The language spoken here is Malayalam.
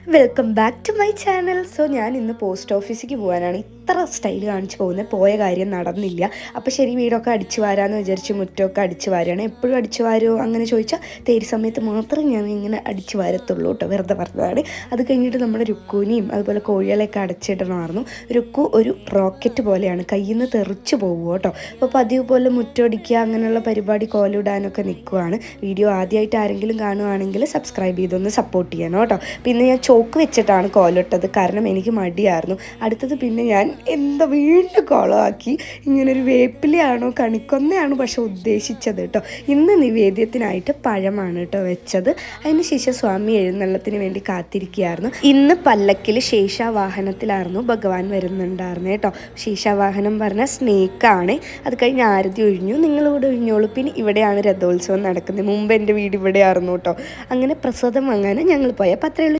Welcome back to my channel. So ഞാൻ ഇന്ന് പോസ്റ്റ് ഓഫീസിലേക്ക് പോകാനാണ് ഇത്ര സ്റ്റൈൽ കാണിച്ച് പോകുന്നത്. പോയ കാര്യം നടന്നില്ല. അപ്പോൾ ശരി, വീടൊക്കെ അടിച്ചു വാരാമെന്ന് വിചാരിച്ച് മുറ്റമൊക്കെ അടിച്ചു വാരുകയാണ്. എപ്പോഴും അടിച്ചു വാരുമോ അങ്ങനെ ചോദിച്ചാൽ തേരി സമയത്ത് മാത്രം ഞാൻ ഇങ്ങനെ അടിച്ചു വാരത്തുള്ളൂ കേട്ടോ, വെറുതെ പറഞ്ഞതാണ്. അത് കഴിഞ്ഞിട്ട് നമ്മുടെ രുക്കൂനെയും അതുപോലെ കോഴികളെയൊക്കെ അടച്ചിടണമായിരുന്നു. രുക്കു ഒരു റോക്കറ്റ് പോലെയാണ്, കയ്യിൽ നിന്ന് തെറിച്ച് പോകും കേട്ടോ. അപ്പോൾ പതിവ് പോലെ മുറ്റമടിക്കുക അങ്ങനെയുള്ള പരിപാടി കോലിടാനൊക്കെ നിൽക്കുവാണ്. വീഡിയോ ആദ്യമായിട്ട് ആരെങ്കിലും കാണുവാണെങ്കിൽ സബ്സ്ക്രൈബ് ചെയ്തൊന്ന് സപ്പോർട്ട് ചെയ്യണം കേട്ടോ. പിന്നെ ഞാൻ ചോക്ക് വെച്ചിട്ടാണ് കോലിട്ടത്, കാരണം എനിക്ക് മടിയായിരുന്നു. അടുത്തത് പിന്നെ ഞാൻ വീണ്ടും കോളമാക്കി. ഇങ്ങനൊരു വേപ്പിലയാണോ കണിക്കൊന്നയാണോ പക്ഷെ ഉദ്ദേശിച്ചത് കേട്ടോ. ഇന്ന് നിവേദ്യത്തിനായിട്ട് പഴമാണ് കേട്ടോ വെച്ചത്. അതിന് ശേഷം സ്വാമി എഴുന്നള്ളത്തിന് വേണ്ടി കാത്തിരിക്കുകയായിരുന്നു. ഇന്ന് പല്ലക്കിൽ ശേഷാവാഹനത്തിലായിരുന്നു ഭഗവാൻ വരുന്നുണ്ടായിരുന്നു കേട്ടോ. ശേഷാവാഹനം പറഞ്ഞാൽ സ്നേക്കാണ്. അത് കഴിഞ്ഞ് ആരതി ഒഴിഞ്ഞു, നിങ്ങളിവിടെ ഒഴിഞ്ഞോളൂ. പിന്നെ ഇവിടെയാണ് രഥോത്സവം നടക്കുന്നത്. മുമ്പ് എൻ്റെ വീട് ഇവിടെ ആയിരുന്നു കേട്ടോ. അങ്ങനെ പ്രസാദം വാങ്ങാൻ ഞങ്ങൾ പോയപ്പോൾ അത്രയേ ഉള്ളൂ.